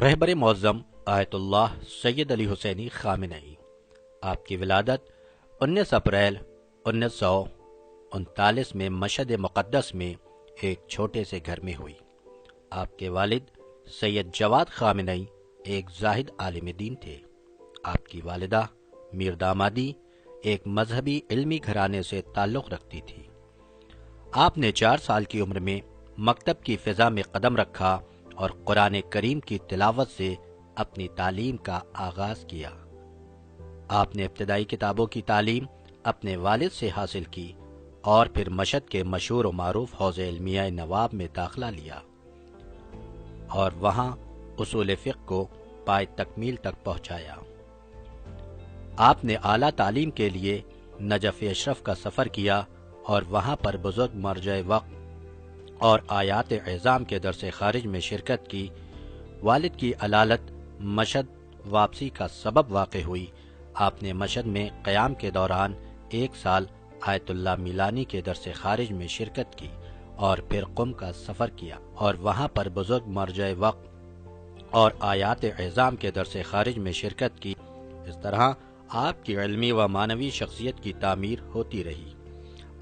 رہبر معظم آیت اللہ سید علی حسینی خامنئی، آپ کی ولادت 19 اپریل 1939 میں مشہد مقدس میں ایک چھوٹے سے گھر میں ہوئی۔ آپ کے والد سید جواد خامنئی ایک زاہد عالم دین تھے۔ آپ کی والدہ میر دامادی ایک مذہبی علمی گھرانے سے تعلق رکھتی تھی۔ آپ نے 4 سال کی عمر میں مکتب کی فضا میں قدم رکھا اور قرآن کریم کی تلاوت سے اپنی تعلیم کا آغاز کیا۔ آپ نے ابتدائی کتابوں کی تعلیم اپنے والد سے حاصل کی اور پھر مشہد کے مشہور و معروف حوض علمیہ نواب میں داخلہ لیا اور وہاں اصول فقہ کو پائے تکمیل تک پہنچایا۔ آپ نے اعلیٰ تعلیم کے لیے نجف اشرف کا سفر کیا اور وہاں پر بزرگ مرجع وقت اور آیات اعظام کے درس خارج میں شرکت کی۔ والد کی علالت مشہد واپسی کا سبب واقع ہوئی۔ آپ نے مشہد میں قیام کے دوران 1 سال آیت اللہ میلانی کے درس خارج میں شرکت کی اور پھر قم کا سفر کیا اور وہاں پر بزرگ مرجع وقت اور آیات اعظام کے درس خارج میں شرکت کی۔ اس طرح آپ کی علمی و معنوی شخصیت کی تعمیر ہوتی رہی۔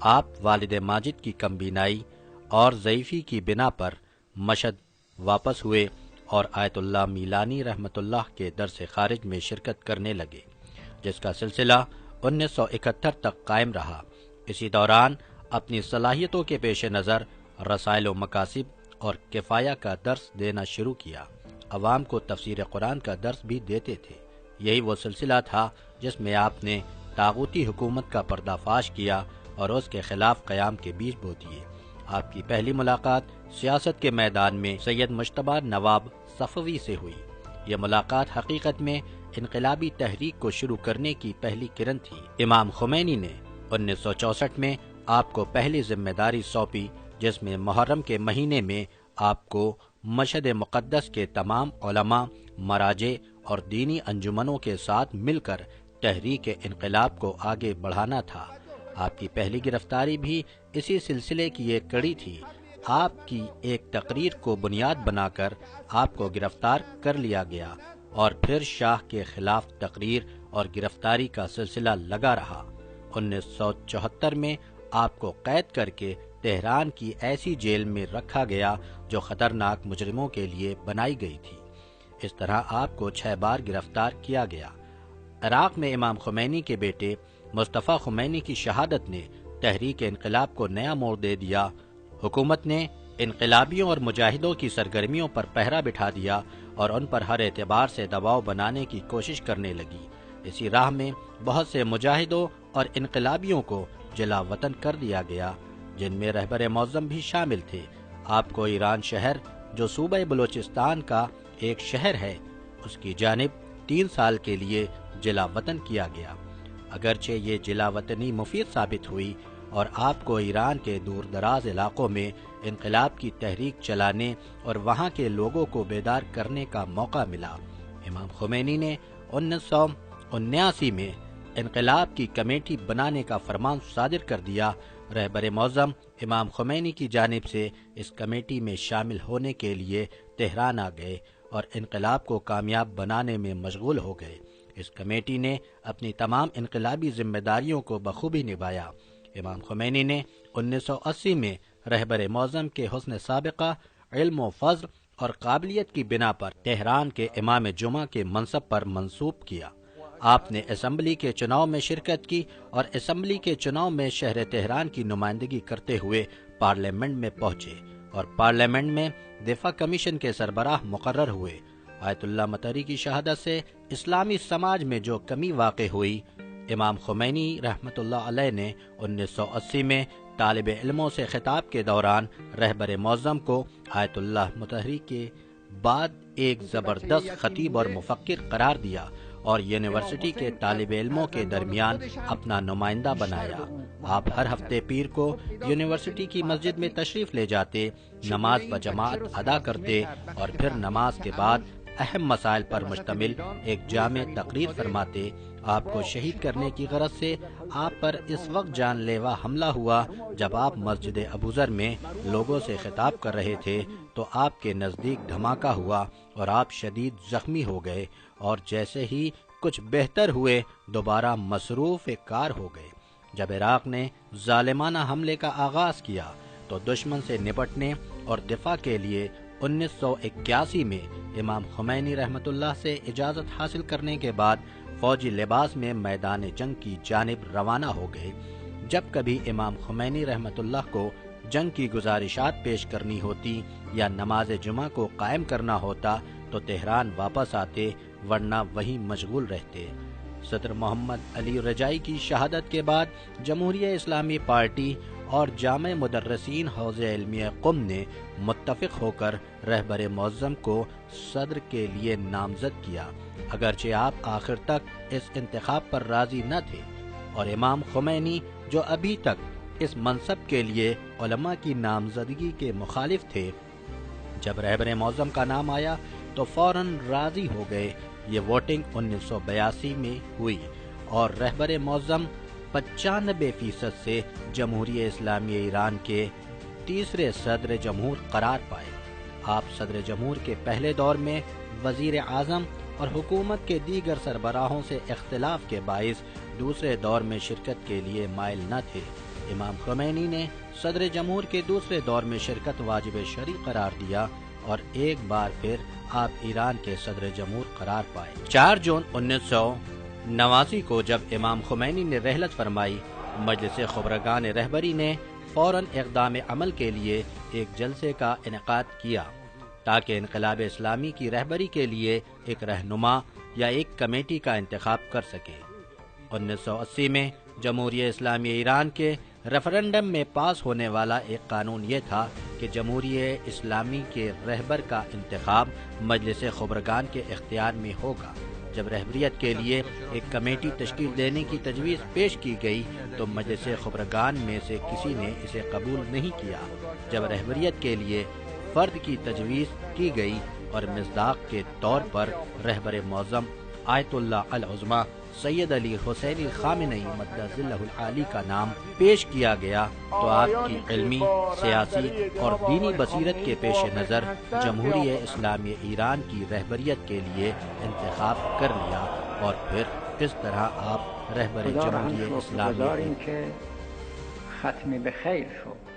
آپ والد ماجد کی کم بینائی اور ضعیفی کی بنا پر مشہد واپس ہوئے اور آیت اللہ میلانی رحمۃ اللہ کے درس خارج میں شرکت کرنے لگے، جس کا سلسلہ 1971 تک قائم رہا۔ اسی دوران اپنی صلاحیتوں کے پیش نظر رسائل و مکاسب اور کفایہ کا درس دینا شروع کیا۔ عوام کو تفسیر قرآن کا درس بھی دیتے تھے۔ یہی وہ سلسلہ تھا جس میں آپ نے طاغوتی حکومت کا پردہ فاش کیا اور اس کے خلاف قیام کے بیج بو دیے۔ آپ کی پہلی ملاقات سیاست کے میدان میں سید مجتبیٰ نواب صفوی سے ہوئی۔ یہ ملاقات حقیقت میں انقلابی تحریک کو شروع کرنے کی پہلی کرن تھی۔ امام خمینی نے 1964 میں آپ کو پہلی ذمہ داری سونپی، جس میں محرم کے مہینے میں آپ کو مشہد مقدس کے تمام علماء، مراجع اور دینی انجمنوں کے ساتھ مل کر تحریک انقلاب کو آگے بڑھانا تھا۔ آپ کی پہلی گرفتاری بھی اسی سلسلے کی ایک کڑی تھی۔ آپ کی ایک تقریر کو بنیاد بنا کر آپ کو گرفتار کر لیا گیا اور پھر شاہ کے خلاف تقریر اور گرفتاری کا سلسلہ لگا رہا۔ 1974 میں آپ کو قید کر کے تہران کی ایسی جیل میں رکھا گیا جو خطرناک مجرموں کے لیے بنائی گئی تھی۔ اس طرح آپ کو 6 بار گرفتار کیا گیا۔ عراق میں امام خمینی کے بیٹے مصطفیٰ خمینی کی شہادت نے تحریک انقلاب کو نیا موڑ دے دیا۔ حکومت نے انقلابیوں اور مجاہدوں کی سرگرمیوں پر پہرا بٹھا دیا اور ان پر ہر اعتبار سے دباؤ بنانے کی کوشش کرنے لگی۔ اسی راہ میں بہت سے مجاہدوں اور انقلابیوں کو جلا وطن کر دیا گیا، جن میں رہبر معظم بھی شامل تھے۔ آپ کو ایران شہر، جو صوبہ بلوچستان کا ایک شہر ہے، اس کی جانب 3 سال کے لیے جلا وطن کیا گیا۔ اگرچہ یہ جلا وطنی مفید ثابت ہوئی اور آپ کو ایران کے دور دراز علاقوں میں انقلاب کی تحریک چلانے اور وہاں کے لوگوں کو بیدار کرنے کا موقع ملا۔ امام خمینی نے 1979 میں انقلاب کی کمیٹی بنانے کا فرمان صادر کر دیا۔ رہبر معظم امام خمینی کی جانب سے اس کمیٹی میں شامل ہونے کے لیے تہران آ گئے اور انقلاب کو کامیاب بنانے میں مشغول ہو گئے۔ اس کمیٹی نے اپنی تمام انقلابی ذمہ داریوں کو بخوبی نبھایا۔ امام خمینی نے 1980 میں رہبر معظم کے حسن سابقہ، علم و فضل اور قابلیت کی بنا پر تہران کے امام جمعہ کے منصب پر منصوب کیا۔ آپ نے اسمبلی کے چناؤ میں شرکت کی اور اسمبلی کے چناؤ میں شہر تہران کی نمائندگی کرتے ہوئے پارلیمنٹ میں پہنچے اور پارلیمنٹ میں دفاع کمیشن کے سربراہ مقرر ہوئے۔ آیت اللہ مطہری کی شہادت سے اسلامی سماج میں جو کمی واقع ہوئی، امام خمینی رحمۃ اللہ علیہ نے 1980 میں طالب علموں سے خطاب کے دوران رہبر معظم کو آیت اللہ مطہری کے بعد ایک زبردست خطیب اور مفکر قرار دیا اور یونیورسٹی کے طالب علموں کے درمیان اپنا نمائندہ بنایا۔ آپ ہر ہفتے پیر کو یونیورسٹی کی مسجد میں تشریف لے جاتے، نماز بجماعت ادا کرتے اور پھر نماز کے بعد اہم مسائل پر مشتمل ایک جامع تقریر فرماتے آپ کو شہید کرنے کی غرض سے آپ پر اس وقت جان لیوا حملہ ہوا جب آپ مسجد ابو ذر میں لوگوں سے خطاب کر رہے تھے تو آپ کے نزدیک دھماکہ ہوا اور آپ شدید زخمی ہو گئے، اور جیسے ہی کچھ بہتر ہوئے دوبارہ مصروف کار ہو گئے۔ جب عراق نے ظالمانہ حملے کا آغاز کیا تو دشمن سے نپٹنے اور دفاع کے لیے 1981 میں امام خمینی رحمۃ اللہ سے اجازت حاصل کرنے کے بعد فوجی لباس میں میدان جنگ کی جانب روانہ ہو گئے۔ جب کبھی امام خمینی رحمۃ اللہ کو جنگ کی گزارشات پیش کرنی ہوتی یا نماز جمعہ کو قائم کرنا ہوتا تو تہران واپس آتے، ورنہ وہیں مشغول رہتے۔ صدر محمد علی رجائی کی شہادت کے بعد جمہوریہ اسلامی پارٹی اور جامع مدرسین حوض علمیہ قم نے متفق ہو کر رہبر معظم کو صدر کے لیے نامزد کیا، اگرچہ آپ آخر تک اس انتخاب پر راضی نہ تھے، اور امام خمینی جو ابھی تک اس منصب کے لیے علماء کی نامزدگی کے مخالف تھے، جب رہبر معظم کا نام آیا تو فوراً راضی ہو گئے۔ یہ ووٹنگ 1982 میں ہوئی اور رہبر معظم 95% سے جمہوریہ اسلامی ایران کے تیسرے صدر جمہور قرار پائے۔ آپ صدر جمہور کے پہلے دور میں وزیر اعظم اور حکومت کے دیگر سربراہوں سے اختلاف کے باعث دوسرے دور میں شرکت کے لیے مائل نہ تھے۔ امام خمینی نے صدر جمہور کے دوسرے دور میں شرکت واجب شرعی قرار دیا اور ایک بار پھر آپ ایران کے صدر جمہور قرار پائے۔ 4 جون 1989 کو جب امام خمینی نے رحلت فرمائی، مجلس خبرگان رہبری نے فوراً اقدام عمل کے لیے ایک جلسے کا انعقاد کیا تاکہ انقلاب اسلامی کی رہبری کے لیے ایک رہنما یا ایک کمیٹی کا انتخاب کر سکے۔ 1980 میں جمہوریہ اسلامی ایران کے ریفرنڈم میں پاس ہونے والا ایک قانون یہ تھا کہ جمہوریہ اسلامی کے رہبر کا انتخاب مجلس خبرگان کے اختیار میں ہوگا۔ جب رہبریت کے لیے ایک کمیٹی تشکیل دینے کی تجویز پیش کی گئی تو مجلس خبرگان میں سے کسی نے اسے قبول نہیں کیا۔ جب رہبریت کے لیے فرد کی تجویز کی گئی اور مصداق کے طور پر رہبر معظم آیت اللہ العظمی سید علی حسینی خامنئی مدد ظلہ العالی کا نام پیش کیا گیا تو آپ کی علمی، سیاسی اور دینی بصیرت کے پیش نظر جمہوریہ اسلامی ایران کی رہبریت کے لیے انتخاب کر لیا، اور پھر اس طرح آپ رہبر جمہوریہ اسلامی ختم بخیر شد.